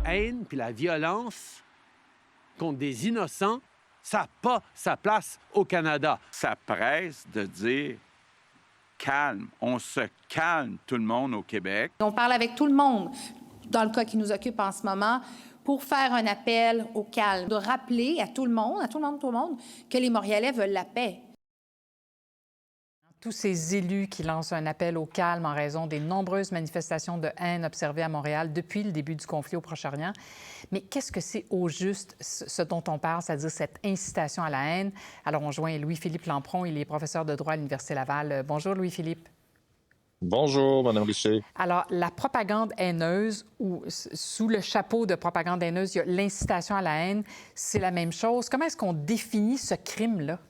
haine puis la violence contre des innocents, ça n'a pas sa place au Canada. Ça presse de dire calme. On se calme, tout le monde au Québec. On parle avec tout le monde, dans le cas qui nous occupe en ce moment, pour faire un appel au calme, de rappeler à tout le monde, que les Montréalais veulent la paix. Tous ces élus qui lancent un appel au calme en raison des nombreuses manifestations de haine observées à Montréal depuis le début du conflit au Proche-Orient. Mais qu'est-ce que c'est au juste ce dont on parle, c'est-à-dire cette incitation à la haine? Alors, on joint Louis-Philippe Lampron, il est professeur de droit à l'Université Laval. Bonjour, Louis-Philippe. Bonjour, Mme Richer. Alors, la propagande haineuse, ou sous le chapeau de propagande haineuse, il y a l'incitation à la haine, c'est la même chose. Comment est-ce qu'on définit ce crime-là?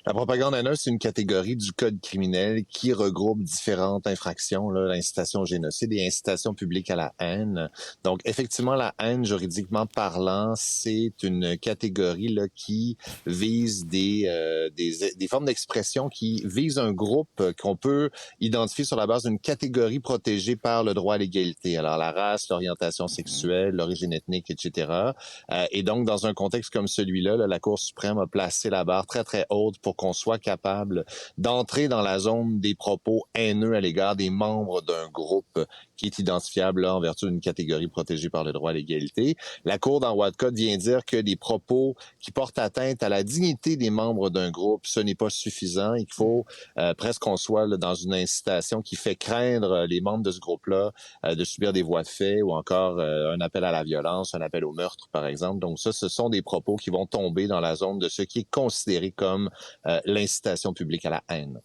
La propagande haineuse, c'est une catégorie du code criminel qui regroupe différentes infractions, l'incitation au génocide et incitation publique à la haine. Donc, effectivement, la haine, juridiquement parlant, c'est une catégorie là, qui vise des formes d'expression qui visent un groupe qu'on peut identifier sur la base d'une catégorie protégée par le droit à l'égalité. Alors, la race, l'orientation sexuelle, l'origine ethnique, etc. Et donc, dans un contexte comme celui-là, la Cour suprême a placé la barre très, très haute pour qu'on soit capable d'entrer dans la zone des propos haineux à l'égard des membres d'un groupe qui est identifiable là, en vertu d'une catégorie protégée par le droit à l'égalité. La Cour, dans Watcott, vient dire que des propos qui portent atteinte à la dignité des membres d'un groupe, ce n'est pas suffisant. Il faut presque qu'on soit là, dans une incitation qui fait craindre les membres de ce groupe-là de subir des voies de fait ou encore un appel à la violence, un appel au meurtre, par exemple. Donc ça, ce sont des propos qui vont tomber dans la zone de ce qui est considéré comme l'incitation publique à la haine.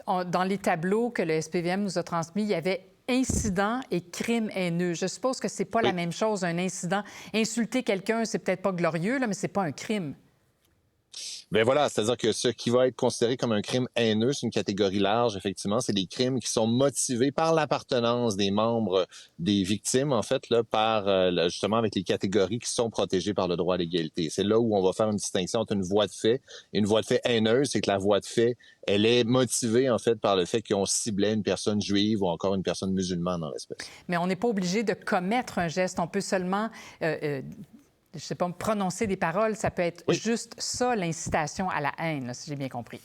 Dans les tableaux que le SPVM nous a transmis, il y avait incident et crime haineux. Je suppose que c'est pas la même chose, un incident. Insulter quelqu'un, c'est peut-être pas glorieux, là, mais c'est pas un crime. Ben voilà, c'est-à-dire que ce qui va être considéré comme un crime haineux, c'est une catégorie large, effectivement. C'est des crimes qui sont motivés par l'appartenance des membres des victimes, en fait, là, par justement avec les catégories qui sont protégées par le droit à l'égalité. C'est là où on va faire une distinction entre une voie de fait et une voie de fait haineuse. C'est que la voie de fait, elle est motivée, en fait, par le fait qu'on ciblait une personne juive ou encore une personne musulmane, en l'espèce. Mais on n'est pas obligé de commettre un geste. On peut seulement... je sais pas, prononcer des paroles, ça peut être juste ça, l'incitation à la haine, là, si j'ai bien compris.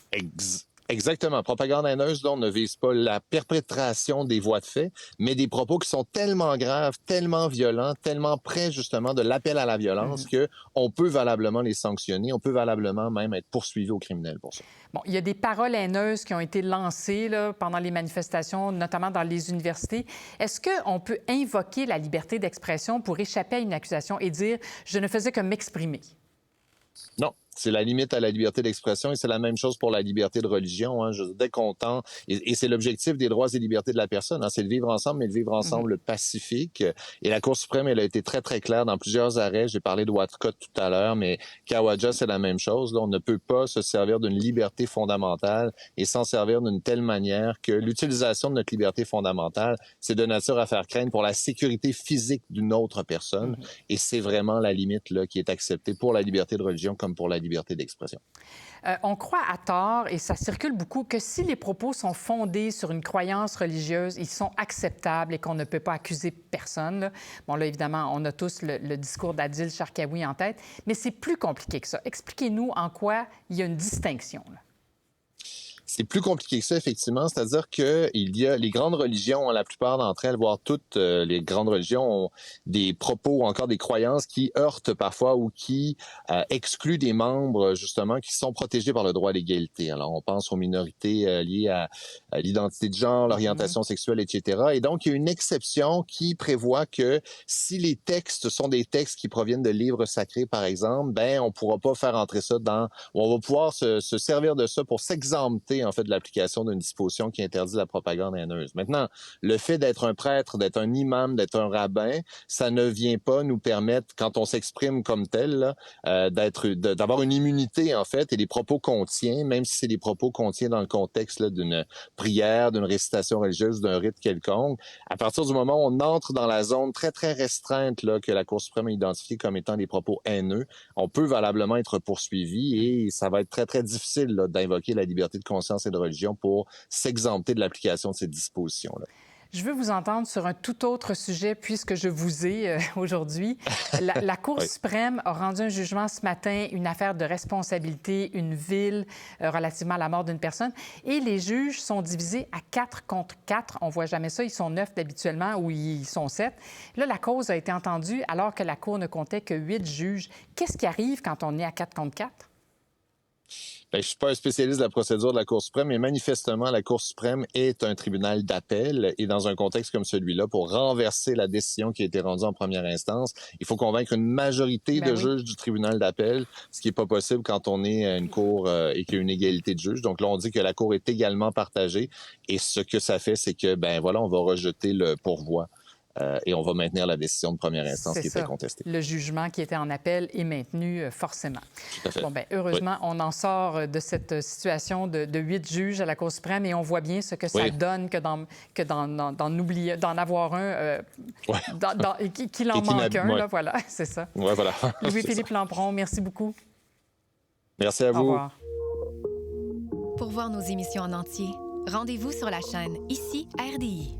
Exactement. Propagande haineuse, là, on ne vise pas la perpétration des voies de fait, mais des propos qui sont tellement graves, tellement violents, tellement près, justement, de l'appel à la violence que on peut valablement les sanctionner, on peut valablement même être poursuivi au criminel pour ça. Bon, il y a des paroles haineuses qui ont été lancées là, pendant les manifestations, notamment dans les universités. Est-ce qu'on peut invoquer la liberté d'expression pour échapper à une accusation et dire « je ne faisais que m'exprimer » ? Non. C'est la limite à la liberté d'expression et c'est la même chose pour la liberté de religion. Hein. Dès qu'on tend, et c'est l'objectif des droits et libertés de la personne, hein, c'est le vivre ensemble, mais le vivre ensemble pacifique. Et la Cour suprême, elle a été très, très claire dans plusieurs arrêts. J'ai parlé de Watcott tout à l'heure, mais Kawaja, c'est la même chose. Là, on ne peut pas se servir d'une liberté fondamentale et s'en servir d'une telle manière que l'utilisation de notre liberté fondamentale, c'est de nature à faire craindre pour la sécurité physique d'une autre personne. Et c'est vraiment la limite là, qui est acceptée pour la liberté de religion comme pour la liberté d'expression. On croit à tort, et ça circule beaucoup, que si les propos sont fondés sur une croyance religieuse, ils sont acceptables et qu'on ne peut pas accuser personne. Là. Bon, là, évidemment, on a tous le discours d'Adil Sharkawi en tête, mais c'est plus compliqué que ça. Expliquez-nous en quoi il y a une distinction, là. C'est plus compliqué que ça, effectivement. C'est-à-dire que il y a les grandes religions, la plupart d'entre elles, voire toutes les grandes religions, ont des propos ou encore des croyances qui heurtent parfois ou qui excluent des membres, justement, qui sont protégés par le droit à l'égalité. Alors, on pense aux minorités liées à l'identité de genre, l'orientation sexuelle, etc. Et donc, il y a une exception qui prévoit que si les textes sont des textes qui proviennent de livres sacrés, par exemple, ben, on pourra pas faire entrer ça dans... On va pouvoir se servir de ça pour s'exempter en fait de l'application d'une disposition qui interdit la propagande haineuse. Maintenant, le fait d'être un prêtre, d'être un imam, d'être un rabbin, ça ne vient pas nous permettre, quand on s'exprime comme tel, là, d'avoir une immunité en fait et les propos qu'on tient, même si c'est des propos qu'on tient dans le contexte là, d'une prière, d'une récitation religieuse, d'un rite quelconque, à partir du moment où on entre dans la zone très très restreinte là, que la Cour suprême a identifiée comme étant des propos haineux, on peut valablement être poursuivi et ça va être très très difficile là, d'invoquer la liberté de conscience et de religion pour s'exempter de l'application de ces dispositions-là. Je veux vous entendre sur un tout autre sujet puisque je vous ai aujourd'hui. La Cour suprême a rendu un jugement ce matin, une affaire de responsabilité, une ville relativement à la mort d'une personne. Et les juges sont divisés à 4 contre 4. On ne voit jamais ça. Ils sont 9 habituellement ou ils sont 7. Là, la cause a été entendue alors que la Cour ne comptait que 8 juges. Qu'est-ce qui arrive quand on est à 4 contre 4? Bien, je ne suis pas un spécialiste de la procédure de la Cour suprême, mais manifestement, la Cour suprême est un tribunal d'appel. Et dans un contexte comme celui-là, pour renverser la décision qui a été rendue en première instance, il faut convaincre une majorité de juges du tribunal d'appel, ce qui n'est pas possible quand on est à une Cour et qu'il y a une égalité de juges. Donc là, on dit que la Cour est également partagée. Et ce que ça fait, c'est que, ben voilà, on va rejeter le pourvoi. Et on va maintenir la décision de première instance qui était contestée. Le jugement qui était en appel est maintenu forcément. Tout à fait. Bon, bien, heureusement, on en sort de cette situation de 8 juges à la Cour suprême et on voit bien ce que ça donne que d'en avoir un, qu'il en manque un. Là, voilà, c'est ça. Oui, voilà. Louis-Philippe Lampron, merci beaucoup. Merci à vous. Au revoir. Pour voir nos émissions en entier, rendez-vous sur la chaîne Ici RDI.